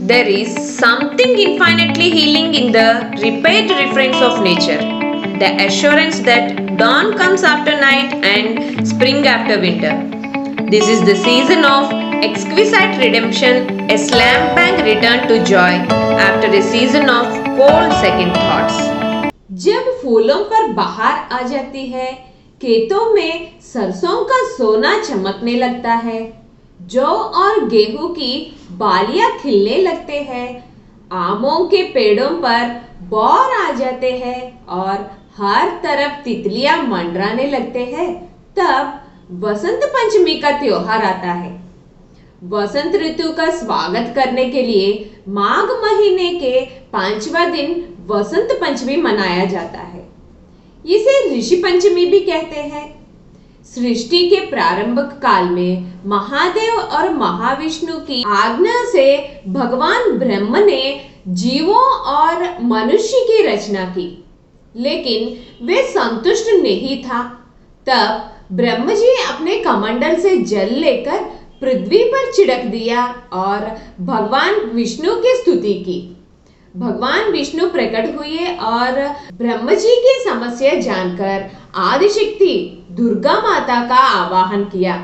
There is something infinitely healing in the repeated refrains of nature. The assurance that dawn comes after night and spring after winter. This is the season of exquisite redemption, a slam bang return to joy after a season of cold second thoughts. जब फूलों पर बहार आ जाती है, खेतों में सरसों का सोना चमकने लगता है, जौ और गेहूं की बालियां खिलने लगते हैं, आमों के पेड़ों पर बौर आ जाते हैं और हर तरफ तितलियां मंडराने लगते हैं, तब वसंत पंचमी का त्योहार आता है। वसंत ऋतु का स्वागत करने के लिए माघ महीने के 5वां दिन वसंत पंचमी मनाया जाता है। इसे ऋषि पंचमी भी कहते हैं। सृष्टि के प्रारंभिक काल में महादेव और महाविष्णु की आज्ञा से भगवान ब्रह्म ने जीवों और मनुष्य की रचना की, लेकिन वे संतुष्ट नहीं था। तब ब्रह्म जी अपने कमंडल से जल लेकर पृथ्वी पर छिड़क दिया और भगवान विष्णु की स्तुति की। भगवान विष्णु प्रकट हुए और ब्रह्म जी की समस्या जानकर आदिशक्ति दुर्गा माता का आवाहन किया।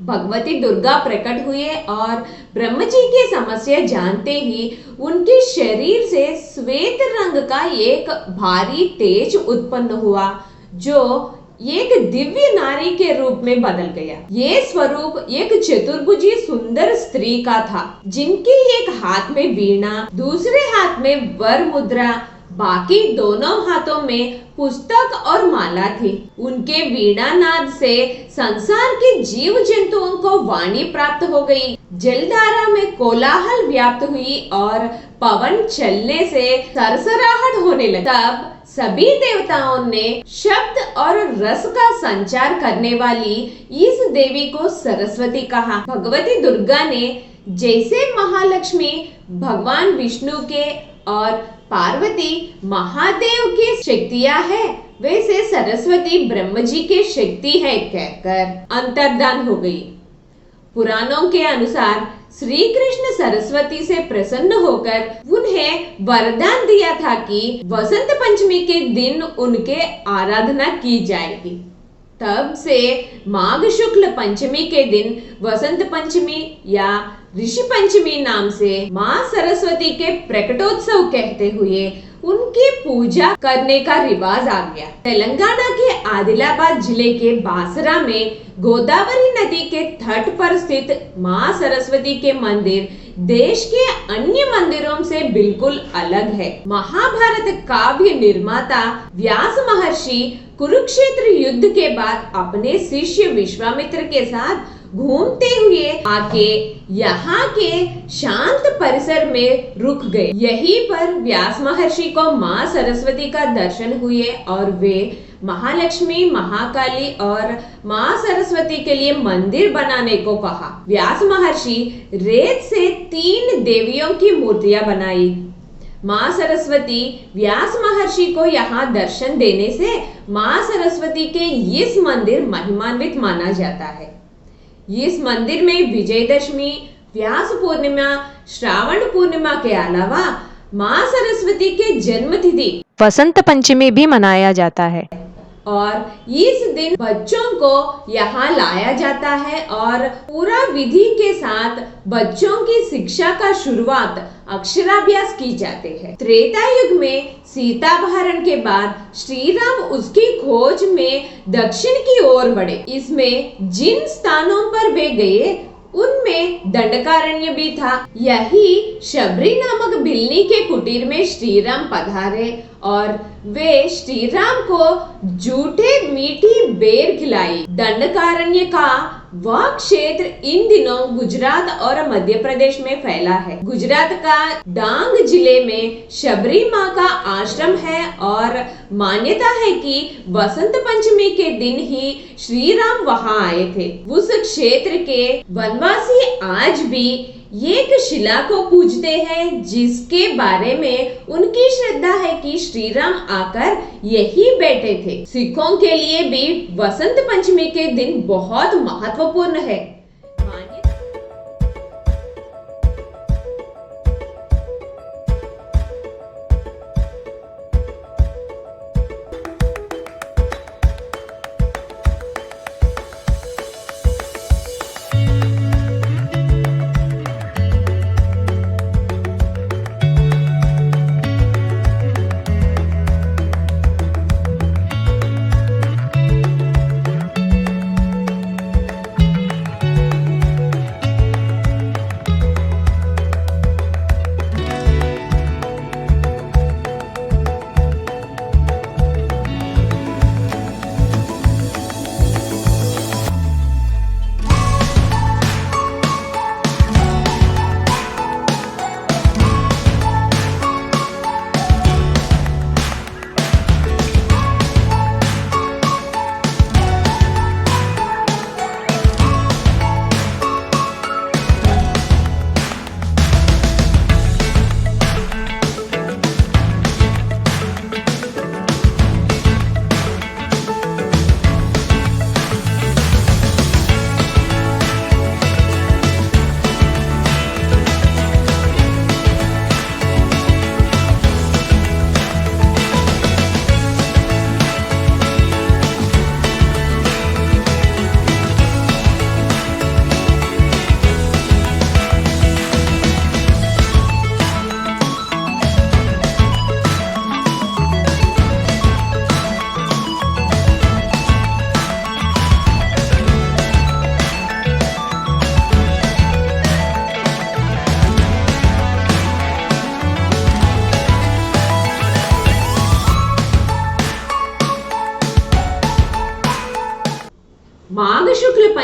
भगवती दुर्गा प्रकट हुए और ब्रह्म जी की समस्या जानते ही उनके शरीर से श्वेत रंग का एक भारी तेज उत्पन्न हुआ, जो एक दिव्य नारी के रूप में बदल गया। ये स्वरूप एक चतुर्भुजी सुंदर स्त्री का था, जिनके एक हाथ में वीणा, दूसरे हाथ में वर मुद्रा, बाकी दोनों हाथों में पुस्तक और माला थी। उनके वीणा नाद से संसार के जीव जंतुओं को वाणी प्राप्त हो गई। जलधारा में कोलाहल व्याप्त हुई और पवन चलने से सरसराहट होने लगी। तब सभी देवताओं ने शब्द और रस का संचार करने वाली इस देवी को सरस्वती कहा। भगवती दुर्गा ने जैसे महालक्ष्मी भगवान विष्णु के और पार्वती महादेव की शक्तियां है, वैसे सरस्वती ब्रह्म जी के शक्ति है कहकर अंतर्धान हो गई। पुराणों के अनुसार श्री कृष्ण सरस्वती से प्रसन्न होकर उन्हें वरदान दिया था कि वसंत पंचमी के दिन उनके आराधना की जाएगी। तब से माघ शुक्ल पंचमी के दिन वसंत पंचमी या ऋषि पंचमी नाम से माँ सरस्वती के प्रकटोत्सव कहते हुए उनकी पूजा करने का रिवाज आ गया। तेलंगाना के आदिलाबाद जिले के बासरा में गोदावरी नदी के तट पर स्थित माँ सरस्वती के मंदिर देश के अन्य मंदिरों से बिल्कुल अलग है। महाभारत काव्य निर्माता व्यास महर्षि कुरुक्षेत्र युद्ध के बाद अपने शिष्य विश्वामित्र के साथ घूमते हुए आके यहाँ के शांत परिसर में रुक गए। यहीं पर व्यास महर्षि को माँ सरस्वती का दर्शन हुए और वे महालक्ष्मी, महाकाली और माँ सरस्वती के लिए मंदिर बनाने को कहा। व्यास महर्षि रेत से 3 देवियों की मूर्तियां बनाई। माँ सरस्वती व्यास महर्षि को यहाँ दर्शन देने से माँ सरस्वती के इस मंदिर महिमान्वित माना जाता है। इस मंदिर में विजयदशमी, व्यास पूर्णिमा, श्रावण पूर्णिमा के अलावा माँ सरस्वती के जन्म तिथि वसंत पंचमी भी मनाया जाता है और इस दिन बच्चों को यहाँ लाया जाता है और पूरा विधि के साथ बच्चों की शिक्षा का शुरुआत अक्षराभ्यास की जाते हैं। त्रेता युग में सीतापहरण के बाद श्री राम उसकी खोज में दक्षिण की ओर बढ़े। इसमें जिन स्थानों पर वे गए उनमें दंडकारण्य भी था। यही शबरी नामक बिल्ली के कुटीर में श्री राम पधारे और वे श्री राम को जूठे मीठी बेर खिलाई। दंडकारण्य का वह क्षेत्र इन दिनों गुजरात और मध्य प्रदेश में फैला है। गुजरात का डांग जिले में शबरी माँ का आश्रम है और मान्यता है कि वसंत पंचमी के दिन ही श्री राम वहाँ आए थे। उस क्षेत्र के वनवासी आज भी एक शिला को पूजते हैं, जिसके बारे में उनकी श्रद्धा है कि श्री राम आकर यही बैठे थे। सिखों के लिए भी वसंत पंचमी के दिन बहुत महत्वपूर्ण है।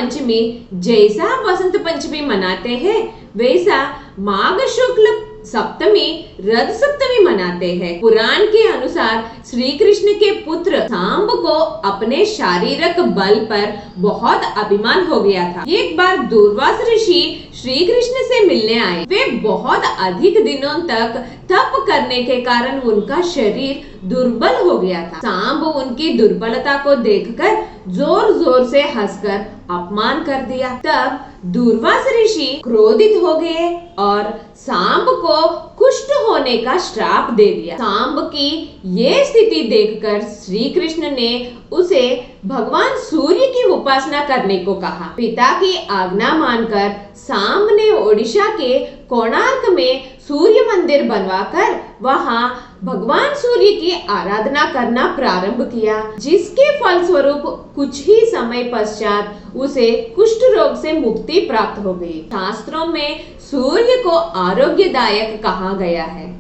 पंचमी जैसा वसंत पंचमी मनाते हैं वैसा माघ शुक्ल सप्तमी रथ सप्तमी मनाते हैं। पुराण के अनुसार श्री कृष्ण के पुत्र सांब को अपने शारीरिक बल पर बहुत अभिमान हो गया था। एक बार दूर्वास ऋषि श्री कृष्ण से मिलने आए। वे बहुत अधिक दिनों तक तप करने के कारण उनका शरीर दुर्बल हो गया था। सांब उनकी दुर्बलता को देखकर जोर जोर से हंसकर अपमान कर दिया। तब दूर्वास ऋषि क्रोधित हो गए और सांब को कुष्ठ होने का श्राप दे दिया। सांब की ये स्थिति देखकर श्री कृष्ण ने उसे भगवान सूर्य की उपासना करने को कहा। पिता की आज्ञा मानकर सांब ने ओडिशा के कोणार्क में सूर्य मंदिर बनवाकर वहां भगवान सूर्य की आराधना करना प्रारंभ किया, जिसके फलस्वरूप कुछ ही समय पश्चात उसे कुष्ठ रोग से मुक्ति प्राप्त हो गई। शास्त्रों में सूर्य को आरोग्यदायक कहा गया है।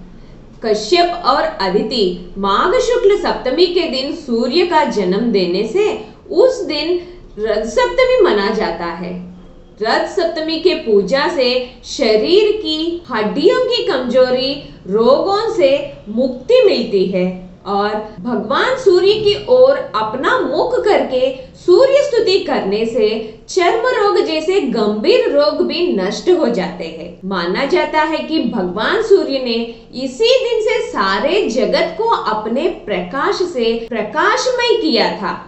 कश्यप और अदिति माघ शुक्ल सप्तमी के दिन सूर्य का जन्म देने से उस दिन रथ सप्तमी मना जाता है। रथ सप्तमी के पूजा से शरीर की हड्डियों की कमजोरी रोगों से मुक्ति मिलती है और भगवान सूर्य की ओर अपना मुख करके सूर्य स्तुति करने से चर्म रोग जैसे गंभीर रोग भी नष्ट हो जाते हैं। माना जाता है कि भगवान सूर्य ने इसी दिन से सारे जगत को अपने प्रकाश से प्रकाशमय किया था,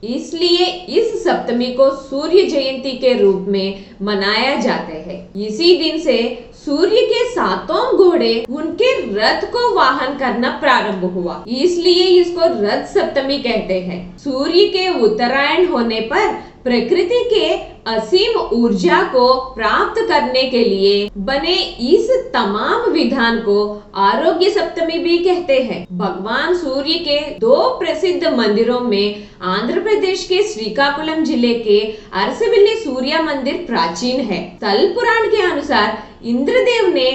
इसलिए इस सप्तमी को सूर्य जयंती के रूप में मनाया जाते हैं। इसी दिन से सूर्य के सातों घोड़े उनके रथ को वाहन करना प्रारंभ हुआ, इसलिए इसको रथ सप्तमी कहते हैं। सूर्य के उत्तरायण होने पर प्रकृति के असीम ऊर्जा को प्राप्त करने के लिए बने इस तमाम विधान को आरोग्य सप्तमी भी कहते हैं। भगवान सूर्य के दो प्रसिद्ध मंदिरों में आंध्र प्रदेश के श्रीकाकुलम जिले के अरसविल्ली सूर्य मंदिर प्राचीन है। स्थल पुराण के अनुसार इंद्रदेव ने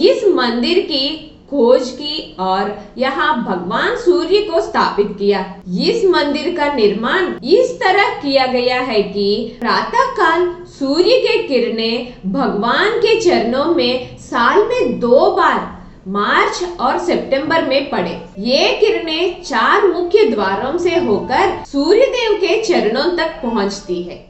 इस मंदिर की खोज की और यहाँ भगवान सूर्य को स्थापित किया। इस मंदिर का निर्माण इस तरह किया गया है कि प्रातः काल सूर्य के किरणें भगवान के चरणों में साल में 2 बार मार्च और सितंबर में पड़े। ये किरणें 4 मुख्य द्वारों से होकर सूर्य देव के चरणों तक पहुँचती है।